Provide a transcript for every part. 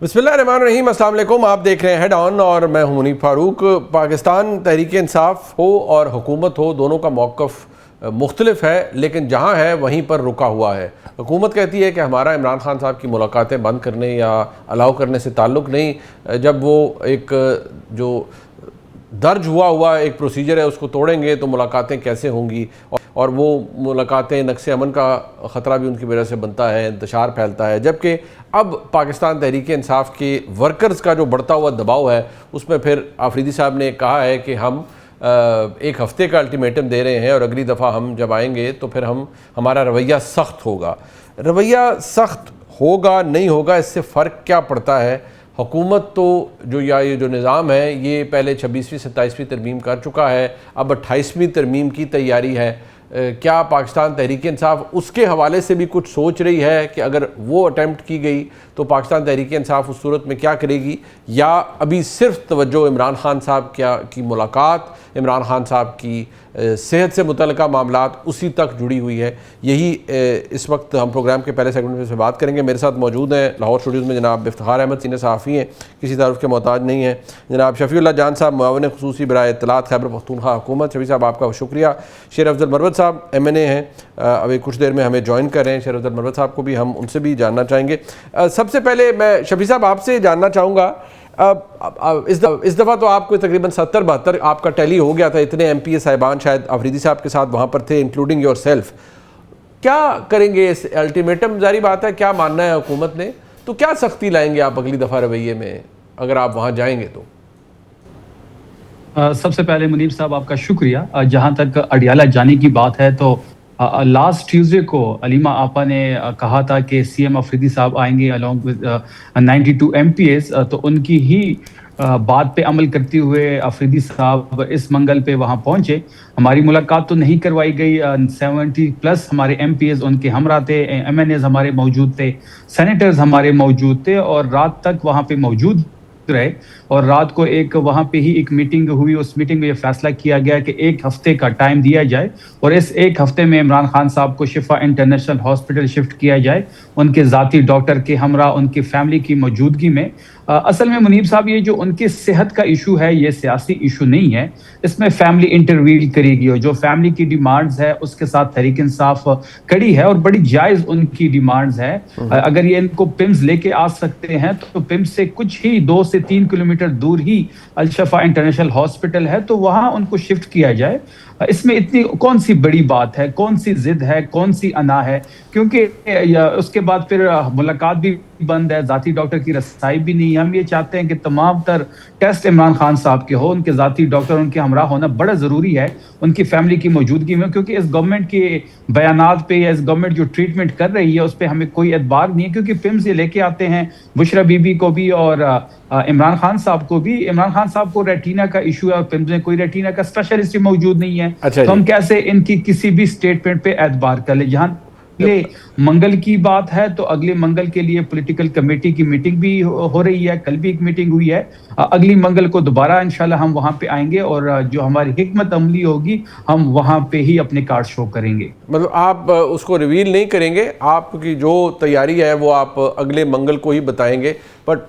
बिस्मिल्लाहिर्रहमानिर्रहीम, अस्सलाम वालेकुम। आप देख रहे हैं हेड ऑन और मैं हूं मुनीब फारूक। पाकिस्तान तहरीक इंसाफ हो और हुकूमत हो, दोनों का मौक़िफ़ मुख्तलिफ है, लेकिन जहां है वहीं पर रुका हुआ है। हुकूमत कहती है कि हमारा इमरान खान साहब की मुलाकातें बंद करने या अलाउ करने से ताल्लुक़ नहीं। जब वो एक जो दर्ज हुआ एक प्रोसीजर है उसको तोड़ेंगे तो मुलाकातें कैसे होंगी, और वो मुलाकातें नक्शे अमन का ख़तरा भी उनकी वजह से बनता है, इंतशार फैलता है। जबकि अब पाकिस्तान तहरीक इंसाफ के वर्कर्स का जो बढ़ता हुआ दबाव है उसमें फिर आफरीदी साहब ने कहा है कि हम एक हफ़्ते का अल्टीमेटम दे रहे हैं और अगली दफ़ा हम जब आएंगे तो फिर हमारा रवैया सख्त होगा। रवैया सख्त होगा नहीं होगा, इससे फ़र्क क्या पड़ता है? हुकूमत तो ये जो निज़ाम है ये पहले 26वीं 27वीं तरमीम कर चुका है, अब 28वीं तरमीम की तैयारी है। क्या पाकिस्तान तहरीक इंसाफ उसके हवाले से भी कुछ सोच रही है कि अगर वो अटैम्प्ट की गई तो पाकिस्तान तहरीक इंसाफ उस सूरत में क्या करेगी, या अभी सिर्फ तवज्जो इमरान खान साहब की मुलाकात, इमरान खान साहब की सेहत से मुतल्लिका मामलात उसी तक जुड़ी हुई है? यही इस वक्त हम प्रोग्राम के पहले सेगमेंट में से बात करेंगे। मेरे साथ मौजूद हैं लाहौर स्टूडियोज़ में जनाब इफ्तिखार अहमद, सीनियर सहाफ़ी हैं, किसी तारुफ के मोहताज नहीं है। जनाब शफ़ीउल्लाह जान साहब, मुआविन ख़ुसूसी बराए इत्तलात खैबर पख्तूनख्वा हुकूमत। शफ़ी साहब आपका शुक्रिया। शेर अफजल मरवत साहब MNA हैं, अभी कुछ देर में हमें ज्वाइन कर रहे हैं। शेर अफजल मरवत साहब को भी हम उनसे भी जानना चाहेंगे। सबसे पहले मैं शफ़ी साहब आपसे जानना चाहूँगा, इस दफ़ा तो आपको तकरीबन 70-72 आपका टैली हो गया था, इतने MPA साहिबान शायद आफरीदी साहब के साथ वहाँ पर थे, इंक्लूडिंग योर सेल्फ। क्या करेंगे इस अल्टीमेटम? जारी बात है, क्या मानना है हुकूमत ने, तो क्या सख्ती लाएंगे आप अगली दफ़ा रवैये में अगर आप वहाँ जाएंगे तो? सबसे पहले मुनीब साहब आपका शुक्रिया। जहाँ तक अडियाला जाने की बात है तो लास्ट ट्यूसडे को अलीमा आपा ने कहा था कि CM अफरीदी साहब आएंगे अलॉन्ग विद 92 MPAs, तो उनकी ही बात पे अमल करते हुए अफरीदी साहब इस मंगल पे वहाँ पहुँचे। हमारी मुलाकात तो नहीं करवाई गई। 70+ हमारे MPAs उनके हमरा थे, MNAs हमारे मौजूद थे, सेनेटर्स हमारे मौजूद थे और रात तक वहाँ पे मौजूद रहे। और रात को एक वहाँ पे ही एक मीटिंग हुई। उस मीटिंग में ये फैसला किया गया कि एक हफ्ते का टाइम दिया जाए और इस एक हफ्ते में इमरान खान साहब को शिफा इंटरनेशनल हॉस्पिटल शिफ्ट किया जाए, उनके ज़ाती डॉक्टर के हमरा, उनकी फैमिली की मौजूदगी में। असल में मुनीब साहब, ये जो उनकी सेहत का इशू है ये सियासी इशू नहीं है, इसमें फैमिली इंटरवीन करेगी और जो फैमिली की डिमांड्स है उसके साथ तहरीक इंसाफ खड़ी है और बड़ी जायज़ उनकी डिमांड्स है। अगर ये इनको पिम्स लेके आ सकते हैं तो पिम्स से कुछ ही 2 से 3 किलोमीटर दूर ही अल-शफा इंटरनेशनल हॉस्पिटल है, तो वहाँ उनको शिफ्ट किया जाए। इसमें इतनी कौन सी बड़ी बात है, कौन सी जिद है, कौन सी अना है? क्योंकि उसके बाद फिर मुलाकात भी बंद है, जाती डॉक्टर की रसाई भी नहीं है। हम ये चाहते हैं कि तमाम तर टेस्ट इमरान खान साहब के हो, उनके जाती डॉक्टर उनके हमरा होना बड़ा ज़रूरी है उनकी फैमिली की मौजूदगी में, क्योंकि इस गवर्नमेंट के बयानात पे या इस गवर्नमेंट जो ट्रीटमेंट कर रही है उस पर हमें कोई एतबार नहीं है। क्योंकि पिम्स ये लेके आते हैं बुशरा बीबी को भी और इमरान खान साहब को भी। इमरान खान साहब को रेटिना का इशू है और पिम्स में कोई रेटिना का स्पेशलिस्ट मौजूद नहीं है। तो हम कैसे इनकी किसी भी स्टेटमेंट पे एतबार कर ले? जहाँ अगले मंगल की बात है तो अगले मंगल के लिए पॉलिटिकल कमेटी की मीटिंग भी हो रही है, कल भी एक मीटिंग हुई है। अगली मंगल को दोबारा इंशाल्लाह हम वहां पे आएंगे और जो हमारी हिकमत अमली होगी हम वहां पे ही अपने कार्ड शो करेंगे। मतलब आप उसको रिवील नहीं करेंगे, आपकी जो तैयारी है वो आप अगले मंगल को ही बताएंगे, बट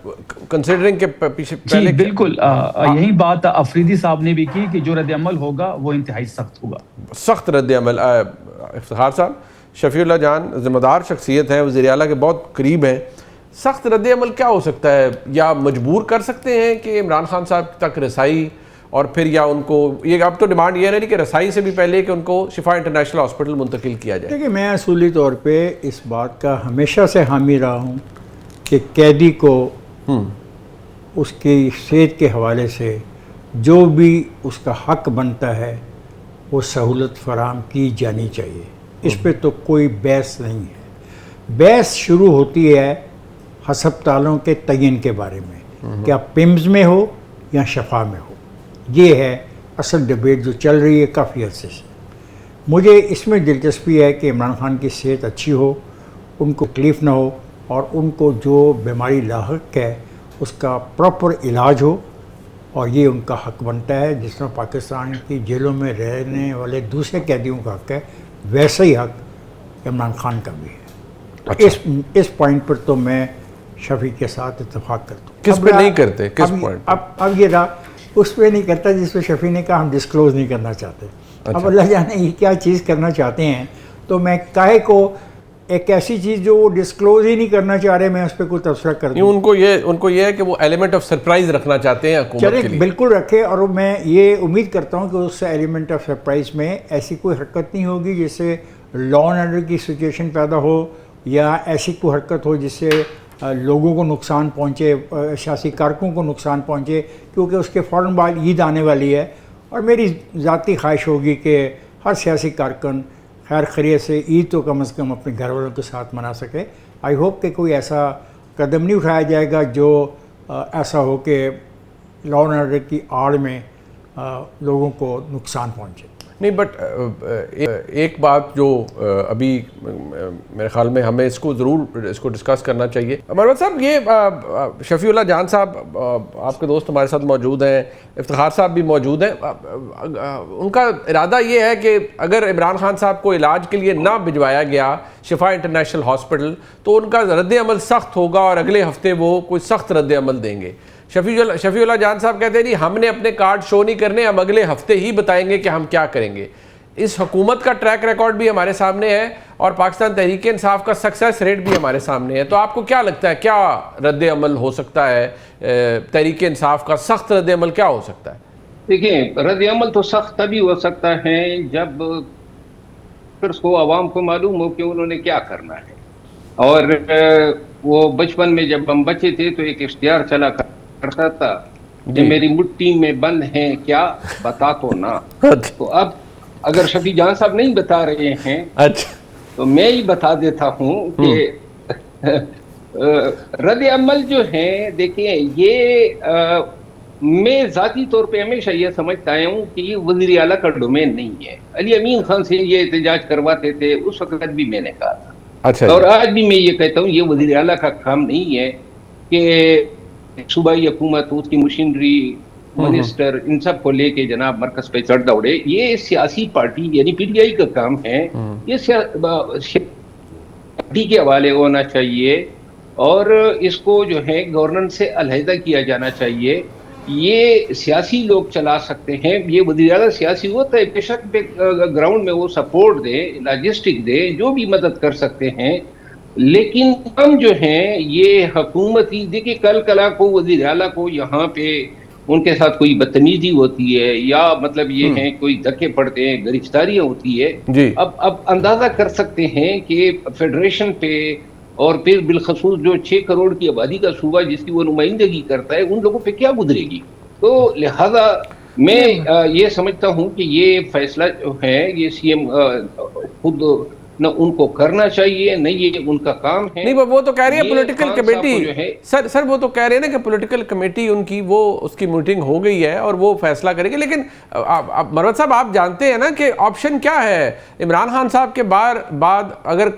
कंसिडरिंग के पीछे पहले बिल्कुल यही बात अफरीदी साहब ने भी की कि जो रद्द-ए-अमल होगा वो इंतहाई सख्त होगा, सख्त रद्द-ए-अमल। इफ्तिखार साहब, शफ़ीउल्लाह जान ज़िम्मेदार शख्सियत है, वज़ीर आला के बहुत करीब हैं, सख्त रद्द-ए-अमल क्या हो सकता है? या मजबूर कर सकते हैं कि इमरान खान साहब तक रसाई, और फिर या उनको ये अब तो डिमांड ये है कि रसाई से भी पहले कि उनको शिफा इंटरनेशनल हॉस्पिटल मुंतकिल किया जाए? देखिए, मैं असूली तौर पे इस बात का हमेशा से हामी रहा हूँ कि कैदी को उसकी सेहत के हवाले से जो भी उसका हक बनता है वो सहूलत फराहम की जानी चाहिए। इस पे तो कोई बहस नहीं है। बहस शुरू होती है हस्पतालों के तयन के बारे में, क्या पिम्स में हो या शफा में हो। ये है असल डिबेट जो चल रही है काफ़ी अरसे से। मुझे इसमें दिलचस्पी है कि इमरान खान की सेहत अच्छी हो, उनको तकलीफ़ ना हो और उनको जो बीमारी लाहक है उसका प्रॉपर इलाज हो, और ये उनका हक बनता है। जिस तरह पाकिस्तान की जेलों में रहने वाले दूसरे कैदियों का हक है, वैसा ही हक इमरान खान का भी है। अच्छा। इस पॉइंट पर तो मैं शफी के साथ इत्तेफाक कर दूँ। किस पे नहीं करते, किस पॉइंट? अब ये रहा, उस पे नहीं करता जिस पे शफी ने कहा हम डिस्क्लोज नहीं करना चाहते। अच्छा। अब अल्लाह जाने ये क्या चीज़ करना चाहते हैं, तो मैं काहे को एक ऐसी चीज़ जो वो डिस्क्लोज ही नहीं करना चाह रहे, मैं उस पर कोई तबसरा कर दूँ। उनको ये है कि वो एलिमेंट ऑफ सरप्राइज रखना चाहते हैं हुकूमत चले के लिए। बिल्कुल रखे, और मैं ये उम्मीद करता हूँ कि उस एलिमेंट ऑफ सरप्राइज में ऐसी कोई हरकत नहीं होगी जिससे लॉ एंड ऑर्डर की सिचुएशन पैदा हो, या ऐसी कोई हरकत हो जिससे लोगों को नुकसान पहुँचे, सियासी कारकुन को नुकसान पहुँचे, क्योंकि उसके फ़ौरन बाद ईद आने वाली है। और मेरी ज़ाती ख्वाहिश होगी कि हर सियासी कारकुन खैर खैरियत से ईद तो कम से कम अपने घर वालों के साथ मना सके। आई होप कि कोई ऐसा कदम नहीं उठाया जाएगा जो ऐसा हो कि लॉ एंड ऑर्डर की आड़ में लोगों को नुकसान पहुंचे। नहीं, बट एक बात जो अभी मेरे ख्याल में हमें इसको डिस्कस करना चाहिए। मरवत साहब, ये शफीउल्लाह जान साहब आपके दोस्त हमारे साथ मौजूद हैं, इफ्तिखार साहब भी मौजूद हैं। उनका इरादा ये है कि अगर इमरान खान साहब को इलाज के लिए ना भिजवाया गया शिफा इंटरनेशनल हॉस्पिटल तो उनका रद्द-ए-अमल सख्त होगा और अगले हफ्ते वो कोई सख्त रद्द-ए-अमल देंगे। शफीउल्लाह जान साहब कहते हैं जी हमने अपने कार्ड शो नहीं करने, हम अगले हफ्ते ही बताएंगे कि हम क्या करेंगे। इस हुकूमत का ट्रैक रिकॉर्ड भी हमारे सामने है और पाकिस्तान तहरीक इंसाफ का सक्सेस रेट भी हमारे सामने है। तो आपको क्या लगता है, क्या रद्द अमल हो सकता है? तहरीक इंसाफ का सख्त रद्द अमल क्या हो सकता है? देखिए, रद्द अमल तो सख्त तभी हो सकता है जब फिर उसको आवाम को मालूम हो कि उन्होंने क्या करना है। और वो बचपन में जब हम बच्चे थे तो एक इश्तिहार चला करता था कि मेरी मुट्ठी में बंद है क्या, बता तो ना। तो अब अगर शफी जान साहब नहीं बता रहे हैं, अच्छा, तो मैं ही बता देता हूँ कि रद्द अमल जो है, देखिए ये मैं ज़ाती तौर पे हमेशा ये समझता हूँ कि ये वज़ीर आला का डोमेन नहीं है। अली अमीन खान से ये एहतजाज करवाते थे, उस वक्त भी मैंने कहा था। अच्छा, और आज भी मैं ये कहता हूँ ये वज़ीर आला का काम नहीं है कि सूबाई हुकूमत, उसकी मशीनरी, मिनिस्टर, इन सब को लेके जनाब मरकज पे चढ़ दौड़े। ये सियासी पार्टी यानी पीटीआई का काम है। ये पार्टी के हवाले होना चाहिए और इसको जो है गवर्नेंस से अलहदा किया जाना चाहिए। ये सियासी लोग चला सकते हैं। ये वज़ीर आला सियासी होता है, बेशक ग्राउंड में वो सपोर्ट दे, लॉजिस्टिक दे, जो भी मदद कर सकते हैं, लेकिन हम जो हैं ये हुकूमती, देखिए कल कला को वज़ीर आला को यहाँ पे उनके साथ कोई बदतमीजी होती है या मतलब ये है कोई धक्के पड़ते हैं, गिरफ्तारियां होती है। अब अंदाजा कर सकते हैं कि फेडरेशन पे और फिर बिलखसूस जो 6 करोड़ की आबादी का सूबा जिसकी वो नुमाइंदगी करता है, उन लोगों पे क्या गुजरेगी। तो लिहाजा मैं ये समझता हूँ कि ये फैसला जो है ये सीएम खुद न उनको करना चाहिए, न ये उनका काम है। नहीं, वो तो कह रही है पॉलिटिकल कमेटी, सर वो तो कह रहे हैं ना कि पॉलिटिकल कमेटी उनकी वो उसकी मीटिंग हो गई है और वो फैसला करेगी। लेकिन मरवत साहब, आप जानते हैं ना कि ऑप्शन क्या है इमरान खान साहब के बाद अगर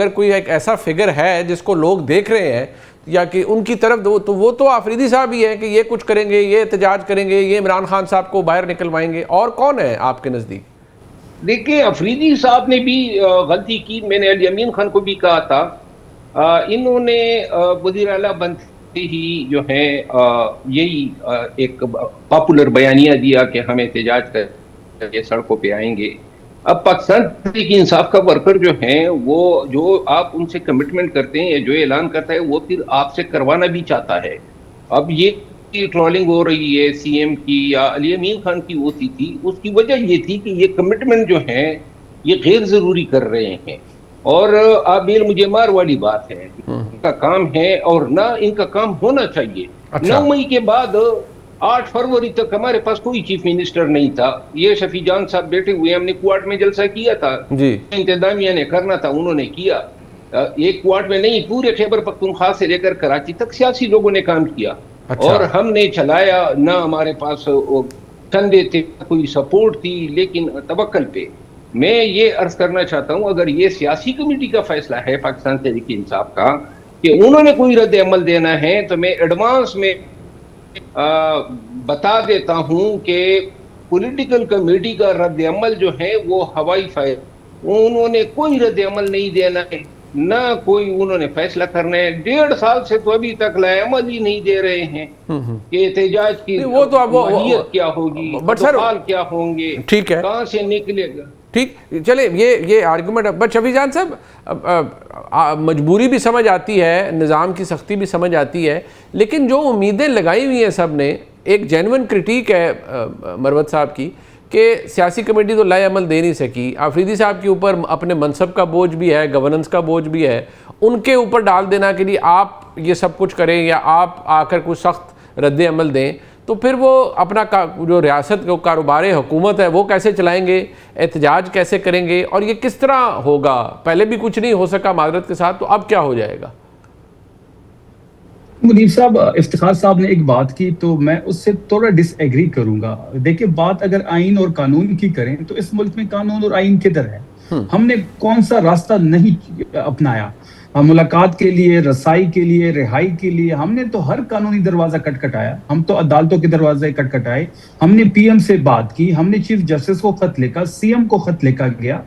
कोई एक ऐसा फिगर है जिसको लोग देख रहे हैं या कि उनकी तरफ तो वो तो आफरीदी साहब ही है कि ये कुछ करेंगे, ये एहतजाज करेंगे, ये इमरान खान साहब को बाहर निकलवाएंगे। और कौन है आपके नज़दीक? देखिए, अफरीदी साहब ने भी गलती की। मैंने अली अमीन खान को भी कहा था, इन्होंने वज़ीर आला बनते ही जो है यही एक पॉपुलर बयानिया दिया कि हम एहतजाज करके सड़कों पे आएंगे। अब पाकिस्तान तहरीक इंसाफ का वर्कर जो है वो जो आप उनसे कमिटमेंट करते हैं या जो ऐलान करता है वो फिर आपसे करवाना भी चाहता है। अब ये ट्रोलिंग हो रही है सीएम की या अली अमीन खान की होती थी, उसकी वजह ये थी कि ये कमिटमेंट जो है ये गैर जरूरी कर रहे हैं और आबिल मुझे मार वाली बात है। इनका काम है और ना इनका काम होना चाहिए। 9 मई के बाद 8 फरवरी तक हमारे पास कोई चीफ मिनिस्टर नहीं था। ये शफी जान साहब बैठे हुए, हमने क्वार्ट में जलसा किया था, इंतजामिया ने करना था, उन्होंने किया। एक क्वार्ट में नहीं, पूरे खैबर पख्तूनख्वा से लेकर कराची तक सियासी लोगों ने काम किया। और हमने चलाया, ना हमारे पास कंधे थे, कोई सपोर्ट थी, लेकिन तवक्कल पे। मैं ये अर्ज करना चाहता हूँ, अगर ये सियासी कमेटी का फैसला है पाकिस्तान तहरीक इंसाफ का कि उन्होंने कोई रद्द अमल देना है, तो मैं एडवांस में बता देता हूँ कि पॉलिटिकल कमेटी का रद्द अमल जो है वो हवाई फायर, उन्होंने कोई रद्द अमल नहीं देना है। न कोई उन्होंने फैसला करना है। 1.5 साल से तो अभी तक लाएअमल ही नहीं दे रहे हैं कि एहतजाज की नहीं, वो तो अब माहियत क्या होगी, बट सर क्या होंगे, ठीक है, कहाँ से निकलेगा। ठीक, चले ये आर्गुमेंट। बट शफी जान साहब, मजबूरी भी समझ आती है, निज़ाम की सख्ती भी समझ आती है, लेकिन जो उम्मीदें लगाई हुई हैं सब ने, एक जेन्युइन क्रिटिक है मरवत साहब की कि सियासी कमेटी तो लाए अमल दे नहीं सकी, आफरीदी साहब के ऊपर अपने मनसब का बोझ भी है, गवर्नेंस का बोझ भी है, उनके ऊपर डाल देना कि जी आप ये सब कुछ करें या आप आकर कुछ सख्त रद्द अमल दें, तो फिर वो अपना जो रियासत का कारोबार हुकूमत है वो कैसे चलाएंगे, एहतजाज कैसे करेंगे, और ये किस तरह होगा। पहले भी कुछ नहीं हो सका मादरत के साथ, तो अब क्या हो जाएगा। मुनीब साहब, इफ्तिखार साहब ने एक बात की तो मैं उससे थोड़ा डिसएग्री करूंगा। देखिए, बात अगर आइन और कानून की करें तो इस मुल्क में कानून और आइन किधर है? हमने कौन सा रास्ता नहीं अपनाया? मुलाकात के लिए, रसाई के लिए, रिहाई के लिए हमने तो हर कानूनी दरवाजा खटखटाया। हम तो अदालतों के दरवाजे खटखटाए, हमने पीएम से बात की, हमने चीफ जस्टिस को खत लिखा, सीएम को खत लिखा गया,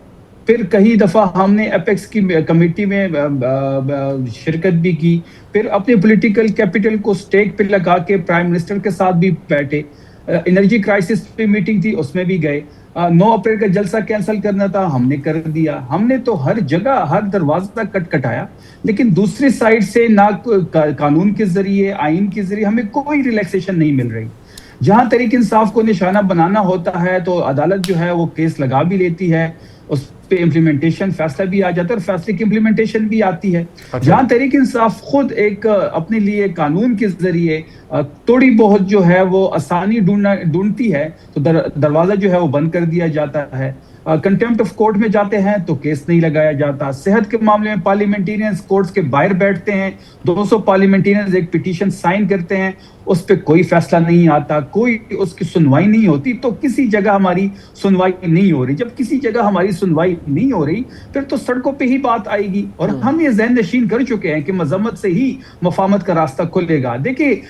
फिर कई दफा हमने एपेक्स की कमेटी में शिरकत भी की, फिर अपने पॉलिटिकल कैपिटल को स्टेक पे लगा के प्राइम मिनिस्टर के साथ भी बैठे। एनर्जी क्राइसिस पे मीटिंग थी, उसमें भी गए। 9 अप्रैल का जलसा कैंसिल करना था, हमने कर दिया। हमने तो हर जगह हर दरवाजा खटखटाया, लेकिन दूसरी साइड से ना कानून के जरिए, आइन के जरिए हमें कोई रिलैक्सेशन नहीं मिल रही। जहां तहरीक इंसाफ को निशाना बनाना होता है तो अदालत जो है वो केस लगा भी लेती है, उस पे इम्प्लीमेंटेशन फैसला भी आ जाता है और फैसले की इम्प्लीमेंटेशन भी आती है। जहां तहरीक इंसाफ खुद एक अपने लिए कानून के जरिए थोड़ी बहुत जो है वो आसानी ढूंढती है तो दरवाजा जो है वो बंद कर दिया जाता है। कंटेम्प्ट ऑफ कोर्ट में जाते हैं तो केस नहीं लगाया जाता। सेहत के मामले में पार्लियामेंटेरियंस कोर्ट्स के बाहर बैठते हैं, 200 पार्लियामेंटेरियंस एक पिटीशन साइन करते हैं, उस पर कोई फैसला नहीं आता, कोई उसकी सुनवाई नहीं होती। तो किसी जगह हमारी सुनवाई नहीं हो रही। जब किसी जगह हमारी सुनवाई नहीं हो रही फिर तो सड़कों पे ही बात आएगी, और हम ये ज़हन नशीन कर चुके हैं कि मजम्मत से ही मफामत का रास्ता खुलेगा। देखिए,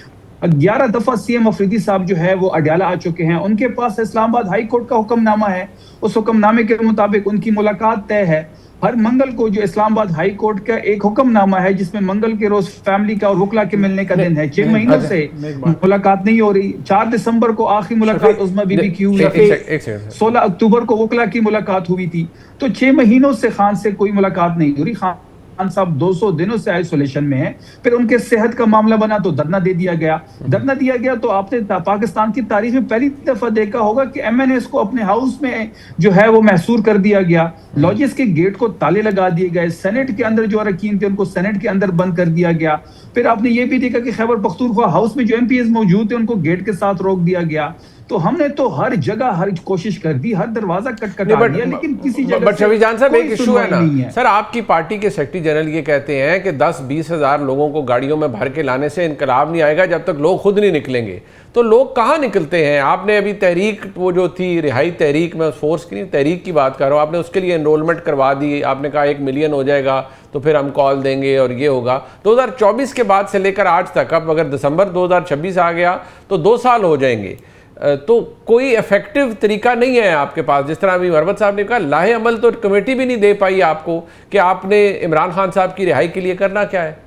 11 दफा सीएम अफरीदी साहब जो है वो अडयाला आ चुके हैं, उनके पास इस्लामाबाद हाई कोर्ट का हुक्मनामा है, उस हुक्मनामे के मुताबिक उनकी मुलाकात तय है। हर मंगल को जो इस्लामाबाद हाई कोर्ट का एक हुक्मनामा है जिसमें मंगल के रोज फैमिली का और वकला के मिलने का दिन है। 6 महीनों से मुलाकात नहीं हो रही। 4 दिसंबर को आखिरी मुलाकात उस्मा बीबी की हुई थी, 16 अक्टूबर को वकला की मुलाकात हुई थी। तो 6 महीनों से खान से कोई मुलाकात नहीं हो रही। खान साहब 200 दिनों से आइसोलेशन में हैं। फिर उनके सेहत का मामला बना तो धरना दे दिया गया। धरना दिया गया तो आपने पाकिस्तान की तारीख में पहली दफा देखा होगा कि एमएनएस को अपने हाउस में जो है वो महसूर कर दिया गया। लॉजेस के गेट को ताले लगा दिए गए। सेनेट के अंदर जो अरकान थे उनको सेनेट के अंदर बंद कर दिया गया। फिर आपने ये भी देखा कि खैबर पख्तूनख्वा हाउस में जो एमपीएस मौजूद थे उनको गेट के साथ रोक दिया गया। तो हमने तो हर जगह हर कोशिश कर दी, हर दरवाजा खटखटा दिया, लेकिन किसी जगह बट शफी जान साहब, एक इशू है ना है। सर, आपकी पार्टी के सेक्रेटरी जनरल ये कहते हैं कि 10-20 हज़ार लोगों को गाड़ियों में भर के लाने से इनकलाब नहीं आएगा जब तक लोग खुद नहीं निकलेंगे। तो लोग कहाँ निकलते हैं? आपने अभी तहरीक वो जो थी रिहाई तहरीक, में उस फोर्स की नहीं तहरीक की बात कर रहा हूँ, आपने उसके लिए एनरोलमेंट करवा दी, आपने कहा 1 मिलियन हो जाएगा तो फिर हम कॉल देंगे और ये होगा। 2024 के बाद से लेकर आज तक, अब अगर दिसंबर 2026 आ गया तो 2 साल हो जाएंगे, तो कोई इफेक्टिव तरीका नहीं है आपके पास। जिस तरह अभी मरवत साहब ने कहा, लाहे अमल तो कमेटी भी नहीं दे पाई आपको कि आपने इमरान खान साहब की रिहाई के लिए करना क्या है।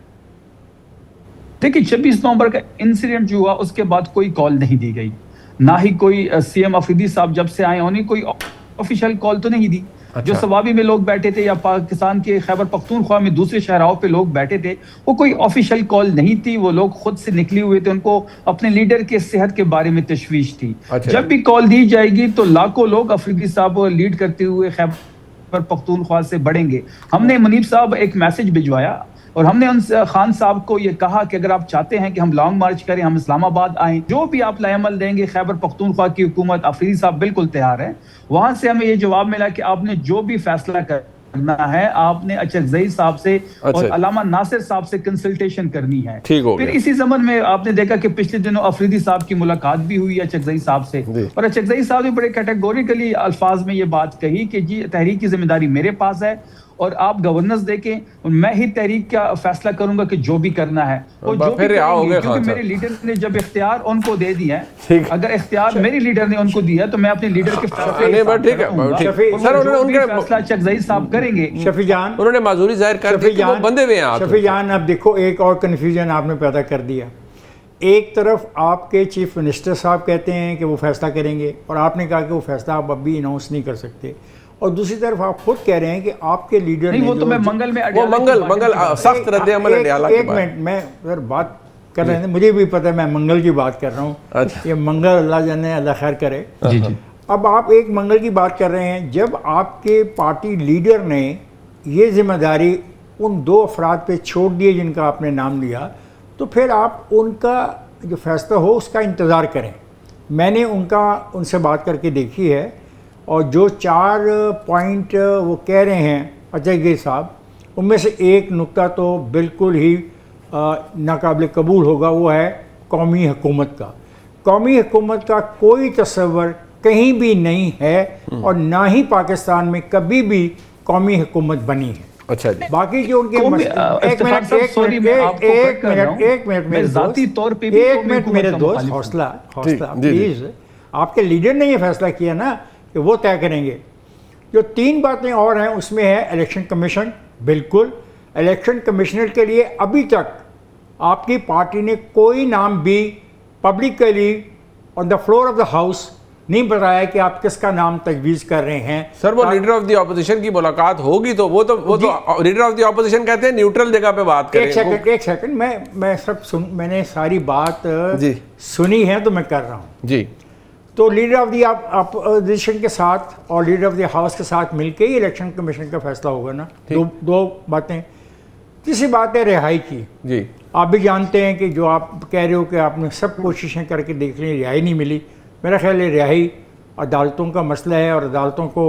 देखिए, 26 नवंबर का इंसिडेंट जो हुआ उसके बाद कोई कॉल नहीं दी गई, ना ही कोई सीएम अफरीदी साहब जब से आए उन्हें कोई ऑफिशियल कॉल तो नहीं दी। अच्छा। जो सवाबी में लोग बैठे थे या पाकिस्तान के खैबर पख्तूनख्वा में दूसरे शहराओं पे लोग बैठे थे, वो कोई ऑफिशियल कॉल नहीं थी। वो लोग खुद से निकले हुए थे, उनको अपने लीडर के सेहत के बारे में तशवीश थी। अच्छा। जब भी कॉल दी जाएगी तो लाखों लोग अफरीदी साहब को लीड करते हुए खैबर पख्तूनख्वा से बढ़ेंगे। हमने मुनीब साहब एक मैसेज भिजवाया और हमने उन खान साहब को ये कहा कि अगर आप चाहते हैं कि हम लॉन्ग मार्च करें, हम इस्लामाबाद आएं, जो भी आप लाएअमल देंगे खैबर पख्तूनख्वा की हुकूमत, अफरीदी साहब बिल्कुल तैयार है। वहां से हमें ये जवाब मिला कि आपने जो भी फैसला करना है आपने अचकज़ई साहब से और अल्लामा नासिर साहब से कंसल्टेशन करनी है। फिर इसी ज़मन में आपने देखा कि पिछले दिनों अफरीदी साहब की मुलाकात भी हुई अचकज़ई साहब से, और अचकज़ई साहब ने बड़े कैटेगोरिकली अल्फाज में ये बात कही कि जी तहरीक की जिम्मेदारी मेरे पास है और आप गवर्नेंस देखें, मैं ही तहरीक का फैसला करूंगा कि जो भी करना है वो जो भी फिर यहाँ हो करेंगे, गए क्योंकि खान मेरे लीडर ने जब इख्तियार उनको दे दिया ठीक। है, अगर इख्तियार मेरी लीडर ने उनको दिया तो मैं अपने लीडर के फैसले नहीं, के बस साथ ठीक है, रहूंगा। ठीक। और सर, जो उन्होंने भी उनके फैसला चकजई साहब करेंगे, शफी जान, उन्होंने माजूरी जाहिर कर दी कि वो बंधे हुए हैं हाथ शफी जान, अब देखो एक और कन्फ्यूजन आपने पैदा कर दिया। एक तरफ आपके चीफ मिनिस्टर साहब कहते हैं कि वो फैसला करेंगे और आपने कहा कि वो फैसला आप अभी अनाउंस नहीं कर सकते, और दूसरी तरफ आप खुद कह रहे हैं कि आपके लीडर नहीं, ने वो तो मैं मंगल में वो मंगल सख्त रद्द अमल अडियाला के बाद। मिनट, मैं सर बात कर रहे हैं, मुझे भी पता है मैं मंगल की बात कर रहा हूँ। अच्छा। ये मंगल अल्लाह जाने, अल्लाह खैर करे। जी जी। अब आप एक मंगल की बात कर रहे हैं, जब आपके पार्टी लीडर ने ये जिम्मेदारी उन दो अफराद पे छोड़ दिए जिनका आपने नाम लिया, तो फिर आप उनका जो फैसला हो उसका इंतज़ार करें। मैंने उनसे बात करके देखी है, और जो 4 पॉइंट वो कह रहे हैं अजय साहब, उनमें से एक नुक्ता तो बिल्कुल ही नाकाबिल कबूल होगा, वो है कौमी हुकूमत का। कौमी हुकूमत का कोई तस्वर कहीं भी नहीं है, और ना ही पाकिस्तान में कभी भी कौमी हुकूमत बनी है। अच्छा जी। बाकी जो उनके एक मिनट मेरे दोस्त, हौसला प्लीज। आपके लीडर ने ये फैसला किया ना कि वो तय करेंगे। जो 3 बातें और हैं उसमें है इलेक्शन कमीशन। बिल्कुल, इलेक्शन कमिश्नर के लिए अभी तक आपकी पार्टी ने कोई नाम भी publicly on the floor of the house नहीं बताया कि आप किसका नाम तजवीज़ कर रहे हैं। सर, वो लीडर ऑफ द ऑपोजिशन की मुलाकात होगी तो वो तो लीडर ऑफ द ऑपोजिशन कहते हैं न्यूट्रल जगह पे बात करें। एक सेकंड, मैं सब मैंने सारी बात जी सुनी है तो मैं कर रहा हूँ जी। तो लीडर ऑफ द अपोजिशन के साथ और लीडर ऑफ द हाउस के साथ मिलकर ही इलेक्शन कमीशन का फैसला होगा ना। दो बातें। तीसरी बात है रिहाई की। जी, आप भी जानते हैं कि जो आप कह रहे हो कि आपने सब कोशिशें करके देख ली, रिहाई नहीं मिली। मेरा ख्याल है रिहाई अदालतों का मसला है और अदालतों को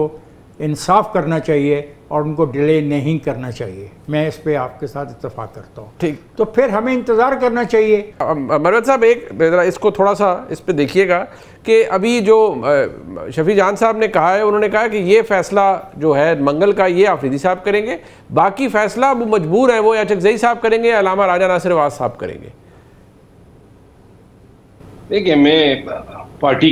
इंसाफ करना चाहिए और उनको डिले नहीं करना चाहिए। मैं इस पे आपके साथ इत्तेफाक करता हूँ। ठीक, तो फिर हमें इंतज़ार करना चाहिए। मरवत साहब, एक ज़रा इसको थोड़ा सा इस पे देखिएगा कि अभी जो शफी जान साहब ने कहा है, उन्होंने कहा कि ये फ़ैसला जो है मंगल का ये आफरीदी साहब करेंगे, बाकी फ़ैसला वो मजबूर है वो या चकजई साहब करेंगे या अलामा राजा नासिर वाज साहब करेंगे। देखिए, मैं पार्टी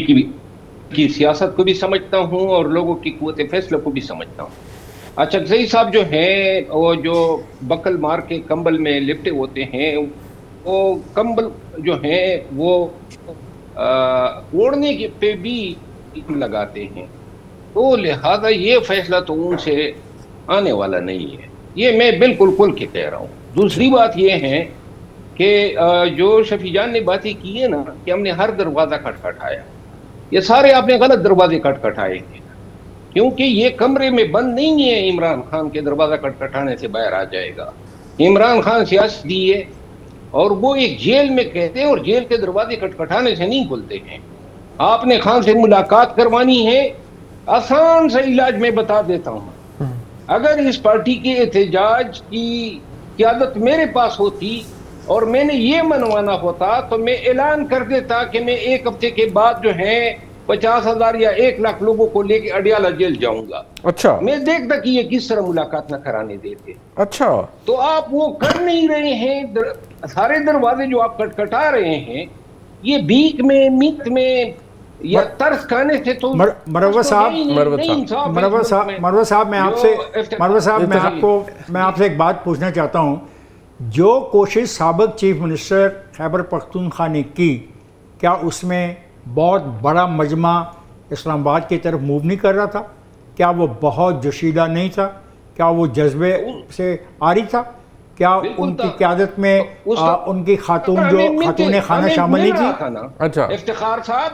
की सियासत को भी समझता हूँ और लोगों की क़ुव्वत फैसले को भी समझता हूँ। चकजई साहब जो हैं वो जो बकल मार के कंबल में लिपटे होते हैं, वो कंबल जो हैं वो ओढ़ने के पे भी लगाते हैं, तो लिहाजा ये फैसला तो उनसे आने वाला नहीं है। ये मैं बिल्कुल खुल के कह रहा हूँ। दूसरी बात ये है कि जो शफी जान ने बातें की है ना कि हमने हर दरवाज़ा खटखटाया, ये सारे आपने गलत दरवाजे खटखटाए हैं, क्योंकि ये कमरे में बंद नहीं है इमरान खान के दरवाज़ा खटखटाने से बाहर आ जाएगा। इमरान खान सियासी है और वो एक जेल में कहते हैं और जेल के दरवाजे खटखटाने से नहीं खुलते हैं। आपने खान से मुलाकात करवानी है, आसान सा इलाज मैं बता देता हूँ। अगर इस पार्टी के एहतजाज की क़यादत मेरे पास होती और मैंने ये मनवाना होता तो मैं ऐलान कर देता कि मैं 1 हफ्ते के बाद जो है 50,000 या 1 लाख लोगों को लेके अडियाला जेल जाऊंगा। अच्छा, मैं देखता कि ये किस तरह मुलाकात न कराने देते। अच्छा, तो आप वो कर नहीं रहे हैं। सारे दरवाजे जो आप खटखटा रहे हैं, ये भीख में, मित में या तरस खाने से तो मरवत साहब मैं आपसे एक बात पूछना चाहता हूँ। जो कोशिश साबिक चीफ मिनिस्टर खैबर पख्तूनख्वा ने की, क्या उसमें बहुत बड़ा मजमा इस्लामाबाद की तरफ मूव नहीं कर रहा था? क्या वो बहुत जोशीला नहीं था? क्या वो जज्बे से आ रही था? क्या उनकी क़यादत में उनकी खातून जो खातून खाना शामिल नहीं थी? अच्छा, इफ्तिखार साहब,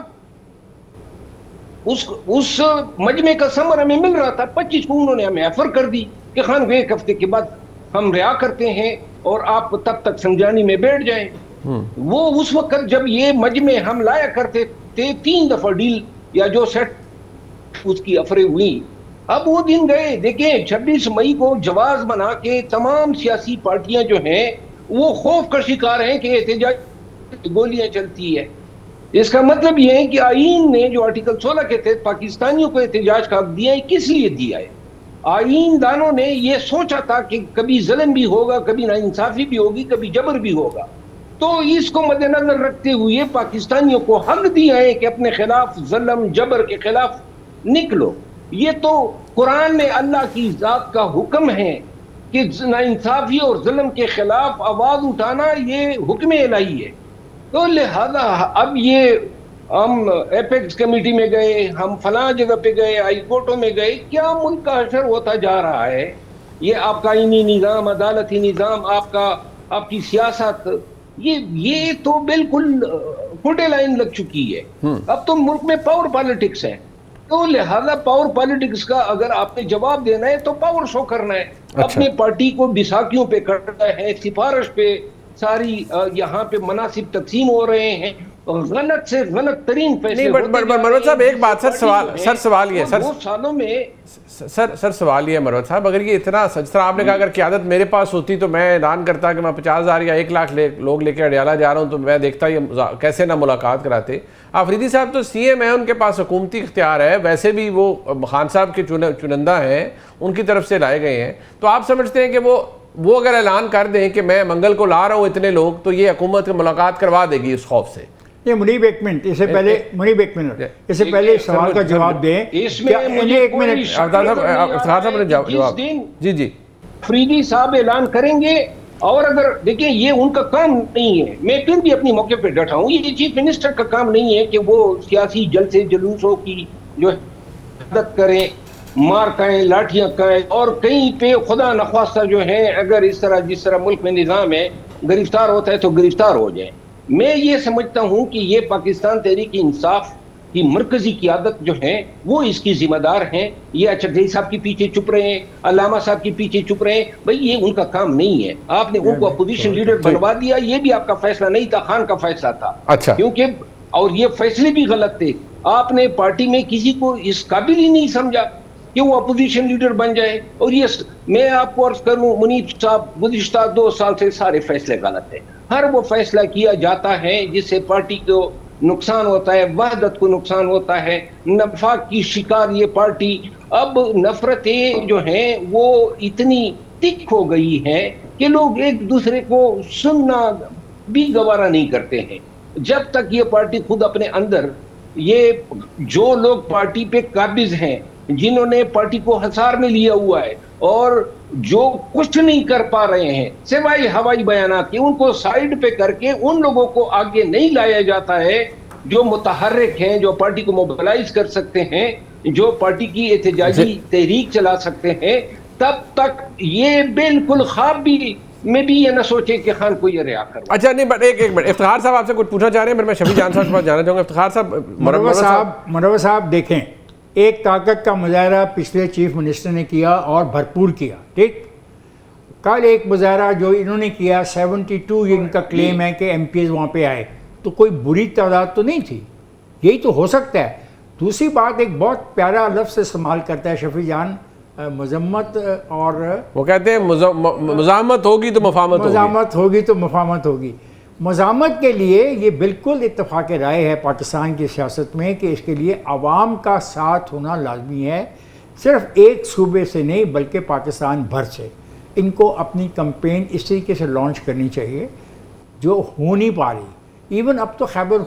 उस मजमे का समर हमें मिल रहा था। 25 को उन्होंने हमें ऑफर कर दी कि खान को 1 हफ्ते के बाद हम रिहा करते हैं और आप तब तक संजानी में बैठ जाएं। वो उस वक्त जब ये मजमे हम लाया करते थे, 3 दफा डील या जो सेट उसकी अफरे हुई। अब वो दिन गए। देखें, 26 मई को जवाज बना के तमाम सियासी पार्टियां जो हैं वो खौफ का शिकार हैं कि एहतजाज गोलियां चलती है। इसका मतलब यह है कि आईन ने जो आर्टिकल 16 के तहत पाकिस्तानियों को एहतजाज का हक दिया है, किस लिए दिया है? आईनदानों ने ये सोचा था कि कभी जुल्म भी होगा, कभी नाइंसाफी भी होगी, कभी जबर भी होगा, तो इसको मद्देनजर रखते हुए पाकिस्तानियों को हक दिया है कि अपने खिलाफ जुल्म जबर के खिलाफ निकलो। ये तो कुरान में अल्लाह की जात का हुक्म है कि नाइंसाफी और जुल्म के खिलाफ आवाज उठाना ये हुक्म इलाही है। तो लिहाजा अब ये हम एपेक्स कमेटी में गए, हम फलां जगह पे गए, हाई कोर्टों में गए, क्या मुल्क का असर होता जा रहा है? ये आपका आईनी निज़ाम, अदालती निज़ाम, आपकी सियासत, ये तो बिल्कुल फुटे लाइन लग चुकी है। अब तो मुल्क में पावर पॉलिटिक्स है, तो लिहाजा पावर पॉलिटिक्स का अगर आपने जवाब देना है तो पावर शो करना है। अच्छा। अपने पार्टी को बिसाकियों पे करना है, सिफारिश पे सारी यहाँ पे मनासिब तकसीम हो रहे हैं, गलत से गलत तरीन फैसले नहीं, बट मरवत साहब एक बात, सवाल ये सर, सालों में सवाल ये है मरवत साहब, अगर ये इतना सच तरह आपने कहा, अगर क़यादत मेरे पास होती तो मैं ऐलान करता कि मैं 50,000 या 1 लाख लोग लेके अडियाला जा रहा हूँ, तो मैं देखता ये कैसे ना मुलाकात कराते। अफरीदी साहब तो CM है, उनके पास हुकूमती इख्तियार है, वैसे भी वो खान साहब के चुनिंदा हैं, उनकी तरफ से लाए गए हैं, तो आप समझते हैं कि वो अगर ऐलान कर दें कि मैं मंगल को ला रहा हूँ इतने लोग, तो ये हुकूमत की मुलाकात करवा देगी इस खौफ से? ये मुनीब एक मिनट, इससे पहले मुनीब एक मिनट, इससे पहले सवाल का जवाब दें। इसमें एक मिनट इफ्तिखार साहब ने जवाब जी अफरीदी साहब ऐलान करेंगे, और अगर देखिए ये उनका काम नहीं है, मैं फिर भी अपनी मौके पे डटा हूँ, ये चीफ मिनिस्टर का काम नहीं है कि वो सियासी जलसे जुलूसों की जो मदद करें, मार खाएं, लाठियां खाएं, और कहीं पे खुदा नख्वास्ता जो है अगर इस तरह जिस तरह मुल्क में निज़ाम है गिरफ्तार होता है तो गिरफ्तार हो जाए। मैं ये समझता हूं कि ये पाकिस्तान तहरीक इंसाफ की मरकजी क़यादत जो है वो इसकी जिम्मेदार हैं। ये अचकज़ई साहब के पीछे चुप रहे हैं, अल्लामा साहब के पीछे चुप रहे हैं, भाई ये उनका काम नहीं है। आपने उनको अपोजिशन लीडर बनवा दिया, ये भी आपका फैसला नहीं था, खान का फैसला था। अच्छा, क्योंकि और ये फैसले भी गलत थे। आपने पार्टी में किसी को इस काबिल ही नहीं समझा कि वो अपोजिशन लीडर बन जाए। और ये मैं आपको अर्ज करूं मुनीब साहब, गुज़िश्ता 2 साल से सारे फैसले गलत हैं। हर वो फैसला किया जाता है जिससे पार्टी को नुकसान होता है, वहदत को नुकसान होता है, नफाक की शिकार ये पार्टी। अब नफरतें जो हैं वो इतनी तिख हो गई हैं कि लोग एक दूसरे को सुनना भी गवारा नहीं करते हैं। जब तक ये पार्टी खुद अपने अंदर, ये जो लोग पार्टी पे काबिज हैं, जिन्होंने पार्टी को हसार में लिया हुआ है और जो कुछ नहीं कर पा रहे हैं सिवाय हवाई बयानात के, उनको साइड पे करके उन लोगों को आगे नहीं लाया जाता है जो मुतहर्रिक हैं, जो पार्टी को मोबिलाइज कर सकते हैं, जो पार्टी की एहतजाजी तहरीक चला सकते हैं। तब तक ये बिल्कुल ख्वाब भी में भी ये न सोचे कि खान को ये रिहा कर। अच्छा, नहीं बट एक मिनट, इफ्तिखार साहब आपसे कुछ पूछना चाह रहे हैं, मैं शफी जान साहब के पास जाना चाहूँगा। इफ्तिखार साहब, मरवत साहब देखें, एक ताकत का मुजाहरा पिछले चीफ मिनिस्टर ने किया और भरपूर किया, ठीक। कल एक मुजाहरा जो इन्होंने किया 72 इनका क्लेम है कि MPs वहाँ पे आए, तो कोई बुरी तादाद तो नहीं थी, यही तो हो सकता है। दूसरी बात, एक बहुत प्यारा लफ्ज़ इस्तेमाल करता है शफी जान, मजम्मत, और वो कहते हैं मज़ामत होगी तो मफामत होगी। मज़ामत के लिए ये बिल्कुल इत्तफाक राय है पाकिस्तान की सियासत में कि इसके लिए आवाम का साथ होना लाजमी है, सिर्फ एक सूबे से नहीं बल्कि पाकिस्तान भर से। इनको अपनी कैंपेन इस तरीके से लॉन्च करनी चाहिए जो हो नहीं पा रही। इवन अब तो खैबर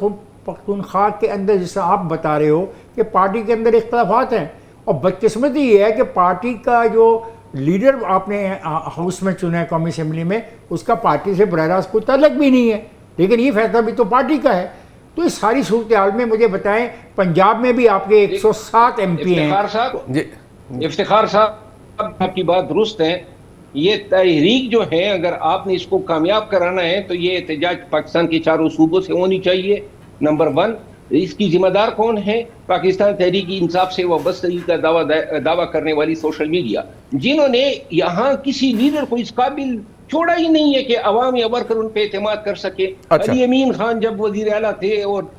पख्तूनख्वा के अंदर, जैसा आप बता रहे हो कि पार्टी के अंदर इख्तलाफात हैं, और बदकिस्मती ये है कि पार्टी का जो लीडर आपने हाउस में चुना है कौमी असम्बली में, उसका पार्टी से बराह रास्त कोई ताल्लुक भी नहीं है, लेकिन ये फैसला भी तो पार्टी का है। तो इस सारी सूरत हाल में मुझे बताएं, पंजाब में भी आपके 107 MP हैं। इफ्तिखार साहब आपकी बात दुरुस्त है। ये तहरीक जो है, अगर आपने इसको कामयाब कराना है तो ये एहतजाज पाकिस्तान के चारों सूबों से होनी चाहिए, नंबर 1। इसकी जिम्मेदार कौन है? पाकिस्तान तहरीक इंसाफ से वाबस्तगी का दावा करने वाली सोशल मीडिया, जिन्होंने यहाँ किसी लीडर को इस काबिल छोड़ा ही नहीं है कि अवाम या वर्कर उन पे एतमाद कर सके। अच्छा। अली अमीन खान जब वजीर आला थे और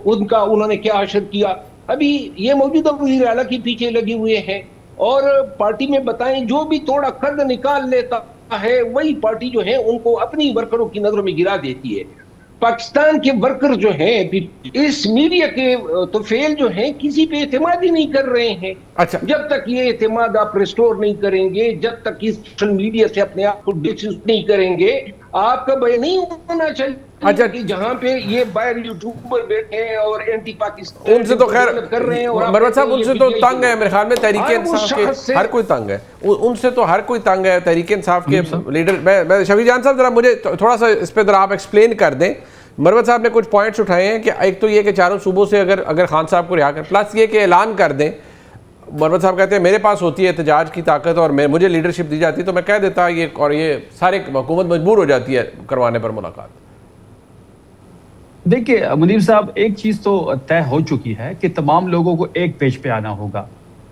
उनका उन्होंने क्या हशर किया, अभी ये मौजूदा वजीर आला के पीछे लगे हुए हैं। और पार्टी में बताएं, जो भी थोड़ा कद निकाल लेता है वही पार्टी जो है उनको अपनी वर्करों की नजरों में गिरा देती है। पाकिस्तान के वर्कर जो हैं इस मीडिया के तो फेल जो हैं किसी पे एतमाद ही नहीं कर रहे हैं। अच्छा, जब तक ये एतमाद आप रिस्टोर नहीं करेंगे, जब तक इस सोशल मीडिया से अपने आप को डिस्टेंस नहीं करेंगे, आपका भय नहीं होना चाहिए। अच्छा, कि जहां पे ये बाहर यूट्यूबर बैठे हैं और एंटी पाकिस्तान उनसे तो खैर कर रहे हैं और मरवत साहब उनसे तो तंग है मेरे ख्याल में तहरीके हाँ, वो इंसाफ के, शख्स से- हर कोई तंग है उनसे, तो हर कोई तंग है तहरीके इंसाफ के लीडर। मैं शफी जान साहब जरा मुझे थोड़ा सा इस पे जरा आप एक्सप्लेन कर दें। मरवत साहब ने कुछ पॉइंट्स उठाए हैं कि एक तो ये कि चारों सूबों से अगर खान साहब को रिहा कर, प्लस ये कि ऐलान कर दें। मरवत साहब कहते हैं मेरे पास होती है एहतजाज की ताकत और मुझे लीडरशिप दी जाती है तो मैं कह देता ये, और ये सारे हुकूमत मजबूर हो जाती है करवाने पर मुलाकात। देखिए मुनीर साहब, एक चीज तो तय हो चुकी है कि तमाम लोगों को एक पेज पे आना होगा।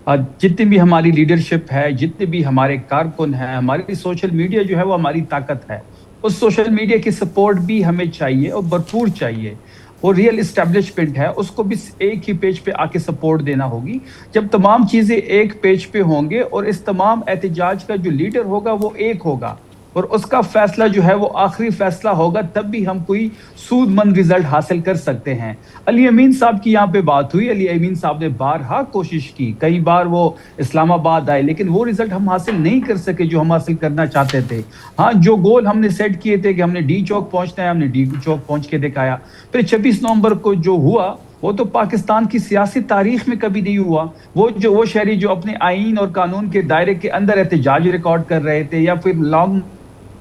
जितनी भी हमारी लीडरशिप है, जितने भी हमारे कारकुन हैं, हमारी सोशल मीडिया जो है वो हमारी ताकत है। उस सोशल मीडिया की सपोर्ट भी हमें चाहिए और भरपूर चाहिए। वो रियल इस्टेब्लिशमेंट है, उसको भी एक ही पेज पे आके सपोर्ट देना होगी। जब तमाम चीज़ें एक पेज पे होंगे और इस तमाम एहतजाज का जो लीडर होगा वो एक होगा और उसका फैसला जो है वो आखिरी फैसला होगा, तब भी हम कोई सूदमंद रिजल्ट हासिल कर सकते हैं। अली अमीन साहब की यहाँ पे बात हुई। अली अमीन साहब ने बारहा कोशिश की, कई बार वो इस्लामाबाद आए, लेकिन वो रिजल्ट हम हासिल नहीं कर सके जो हम हासिल करना चाहते थे। हाँ, जो गोल हमने सेट किए थे कि हमने डी चौक पहुंचना है, हमने डी चौक पहुंच के दिखाया। फिर 26 नवंबर को जो हुआ वो तो पाकिस्तान की सियासी तारीख में कभी नहीं हुआ। वो शहरी जो अपने आईन और कानून के दायरे के अंदर एहतजाज रिकॉर्ड कर रहे थे या फिर लॉन्ग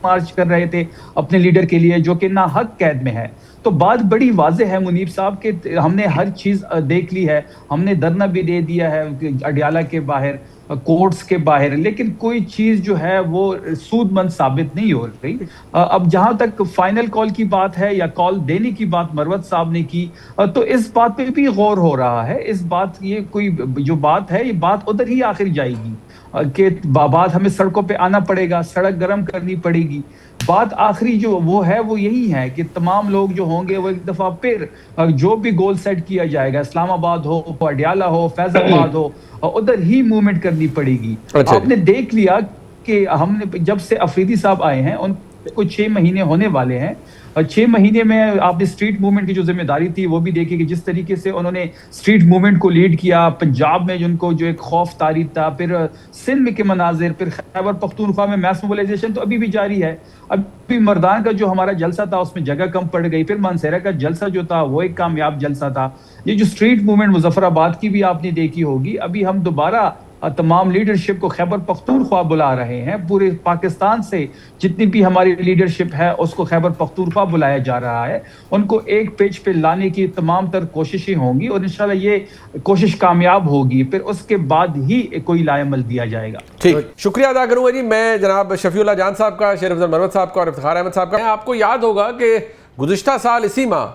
मार्च कर रहे थे अपने लीडर के लिए, जो कि नाहक कैद में है। तो बात बड़ी वाज़ेह है मुनीब साहब के, हमने हर चीज़ देख ली है। हमने धरना भी दे दिया है अडियाला के बाहर, कोर्ट्स के बाहर, लेकिन कोई चीज़ जो है वो सूदमंद साबित नहीं हो रही। अब जहां तक फाइनल कॉल की बात है या कॉल देने की बात मरवत साहब ने की, तो इस बात पे भी गौर हो रहा है। इस बात, ये कोई जो बात है, ये बात उधर ही आखिर जाएगी कि बात हमें सड़कों पे आना पड़ेगा, सड़क गर्म करनी पड़ेगी। बात आखिरी जो वो है वो यही है कि तमाम लोग जो होंगे वो एक दफा फिर जो भी गोल सेट किया जाएगा, इस्लामाबाद हो, अडियाला हो, फैजाबाद हो, उधर ही मूवमेंट करनी पड़ेगी। अच्छा। आपने देख लिया कि हमने जब से अफरीदी साहब आए हैं उनको 6 महीने होने वाले हैं। 6 महीने में आपने स्ट्रीट मूवमेंट की जो जिम्मेदारी थी वो भी देखी कि जिस तरीके से उन्होंने स्ट्रीट मूवमेंट को लीड किया। पंजाब में जिनको जो एक खौफ तारी था, फिर सिंध में के मनाजिर, फिर खैबर पख्तूनख्वा में मैस मोबिलाइजेशन तो अभी भी जारी है। अभी मर्दान का जो हमारा जलसा था उसमें जगह कम पड़ गई, फिर मानसेरा का जलसा जो था वो एक कामयाब जलसा था। ये जो स्ट्रीट मूवमेंट मुजफ्फराबाद की भी आपने देखी होगी। अभी हम दोबारा तमाम लीडरशिप को खैबर पख्तूनख्वा बुला रहे हैं। पूरे पाकिस्तान से जितनी भी हमारी लीडरशिप है उसको खैबर पख्तूनख्वा बुलाया जा रहा है। उनको एक पेज पे लाने की तमाम तर कोशिशें होंगी और इंशाल्लाह ये कोशिश कामयाब होगी। फिर उसके बाद ही कोई लाएमल दिया जाएगा। ठीक, शुक्रिया अदा करूँगा जी मैं जनाब शफीउल्लाह जान साहब का, शेर अफजल मरवत साहब का और इफ्तिखार अहमद साहब का। आपको याद होगा कि गुज़िश्ता साल इसी माह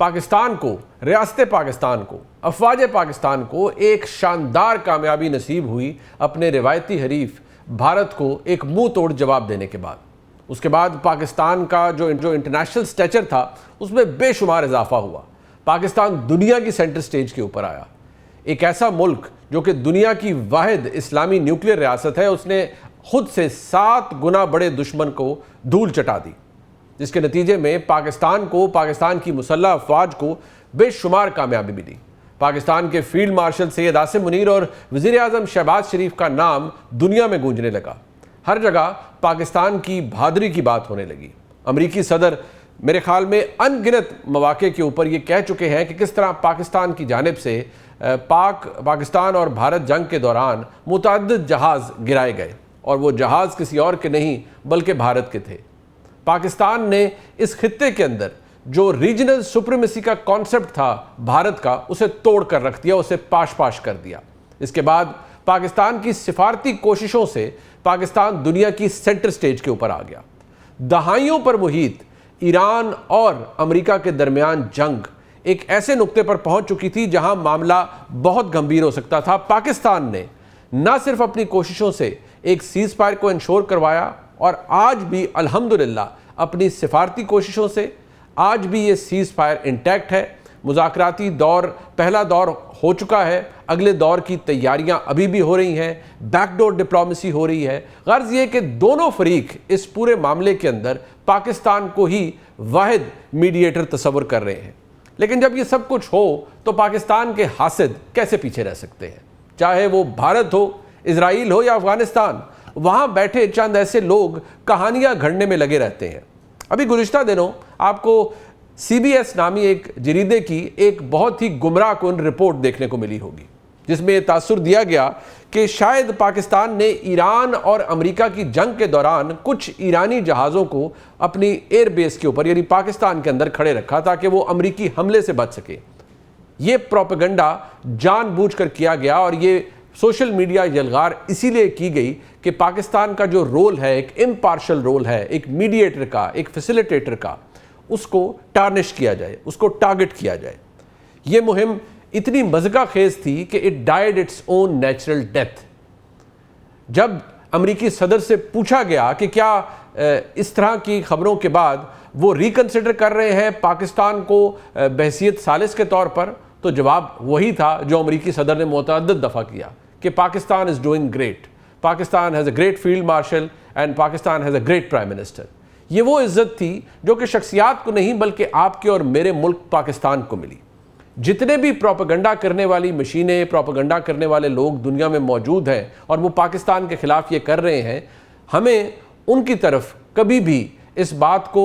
पाकिस्तान को, रियासत पाकिस्तान को, अफवाज पाकिस्तान को एक शानदार कामयाबी नसीब हुई अपने रिवायती हरीफ भारत को एक मुंह तोड़ जवाब देने के बाद। उसके बाद पाकिस्तान का जो इंटरनेशनल स्टेचर था उसमें बेशुमार इजाफा हुआ। पाकिस्तान दुनिया की सेंटर स्टेज के ऊपर आया। एक ऐसा मुल्क जो कि दुनिया की वाहिद इस्लामी न्यूक्लियर रियासत है, उसने खुद से 7 गुना बड़े दुश्मन को धूल चटा दी, जिसके नतीजे में पाकिस्तान को, पाकिस्तान की मुसल्लह अफवाज को बेशुमार कामयाबी मिली। पाकिस्तान के फील्ड मार्शल सैयद आसिम मुनीर और वज़ीर आज़म शहबाज शरीफ का नाम दुनिया में गूंजने लगा। हर जगह पाकिस्तान की बहादुरी की बात होने लगी। अमरीकी सदर मेरे ख्याल में अनगिनत मौके के ऊपर ये कह चुके हैं कि किस तरह पाकिस्तान की जानिब से पाकिस्तान और भारत जंग के दौरान मुतअद्दिद जहाज़ गिराए गए और वो जहाज़ किसी और के नहीं बल्कि भारत के थे। पाकिस्तान ने इस खित्ते के अंदर जो रीजनल सुप्रीमेसी का कॉन्सेप्ट था भारत का, उसे तोड़ कर रख दिया, उसे पाश पाश कर दिया। इसके बाद पाकिस्तान की सिफारती कोशिशों से पाकिस्तान दुनिया की सेंटर स्टेज के ऊपर आ गया। दहाइयों पर मुहित ईरान और अमेरिका के दरमियान जंग एक ऐसे नुक्ते पर पहुंच चुकी थी जहां मामला बहुत गंभीर हो सकता था। पाकिस्तान ने न सिर्फ अपनी कोशिशों से एक सीज फायर को इंश्योर करवाया और आज भी अल्हम्दुलिल्लाह अपनी सिफारती कोशिशों से आज भी ये सीज फायर इंटैक्ट है। मुज़ाकराती दौर, पहला दौर हो चुका है, अगले दौर की तैयारियां अभी भी हो रही हैं, बैकडोर डिप्लोमेसी हो रही है। गर्ज ये कि दोनों फरीक इस पूरे मामले के अंदर पाकिस्तान को ही वाहिद मीडिएटर तस्वर कर रहे हैं। लेकिन जब ये सब कुछ हो तो पाकिस्तान के हासिद कैसे पीछे रह सकते हैं? चाहे वो भारत हो, इजराइल हो या अफगानिस्तान, वहाँ बैठे चंद ऐसे लोग कहानियाँ घड़ने में लगे रहते हैं। अभी गुज़िश्ता दिनों आपको CBS नामी एक जरीदे की एक बहुत ही गुमराह कुन रिपोर्ट देखने को मिली होगी, जिसमें यह तासुर दिया गया कि शायद पाकिस्तान ने ईरान और अमेरिका की जंग के दौरान कुछ ईरानी जहाज़ों को अपनी एयरबेस के ऊपर यानी पाकिस्तान के अंदर खड़े रखा ताकि वो अमेरिकी हमले से बच सके। ये प्रोपेगेंडा जानबूझकर किया गया और ये सोशल मीडिया यलगार इसीलिए की गई कि पाकिस्तान का जो रोल है, एक इम्पार्शल रोल है, एक मीडिएटर का, एक फैसिलिटेटर का, उसको टार्निश किया जाए, उसको टारगेट किया जाए। ये मुहिम इतनी मज़का खेज थी कि it died its own natural death. जब अमेरिकी सदर से पूछा गया कि क्या इस तरह की खबरों के बाद वो रिकंसिडर कर रहे हैं पाकिस्तान को बहसियत सालिस के तौर पर, तो जवाब वही था जो अमेरिकी सदर ने मुतअद्दिद दफ़ा किया कि Pakistan is doing great, Pakistan has a great field marshal and Pakistan has a great prime minister. ये वो इज़्ज़त थी जो कि शख्सियात को नहीं बल्कि आपके और मेरे मुल्क पाकिस्तान को मिली। जितने भी प्रोपेगेंडा करने वाली मशीनें, प्रोपेगेंडा करने वाले लोग दुनिया में मौजूद हैं और वो पाकिस्तान के ख़िलाफ़ ये कर रहे हैं, हमें उनकी तरफ कभी भी इस बात को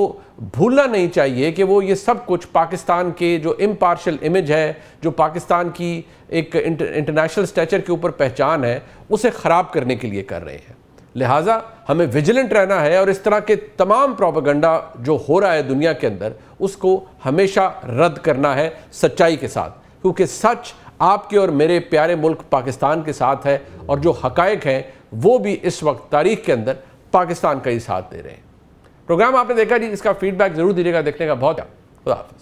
भूलना नहीं चाहिए कि वो ये सब कुछ पाकिस्तान के जो इम्पार्शल इमेज है, जो पाकिस्तान की एक इंटरनेशनल स्टेचर के ऊपर पहचान है, उसे ख़राब करने के लिए कर रहे हैं। लिहाजा हमें विजिलेंट रहना है और इस तरह के तमाम प्रोपेगेंडा जो हो रहा है दुनिया के अंदर, उसको हमेशा रद्द करना है सच्चाई के साथ, क्योंकि सच आपके और मेरे प्यारे मुल्क पाकिस्तान के साथ है और जो हकायक हैं वो भी इस वक्त तारीख के अंदर पाकिस्तान का ही साथ दे रहे हैं। प्रोग्राम आपने देखा जी, इसका फीडबैक ज़रूर दीजिएगा। देखने का बहुत खुदा हाफ़िज़।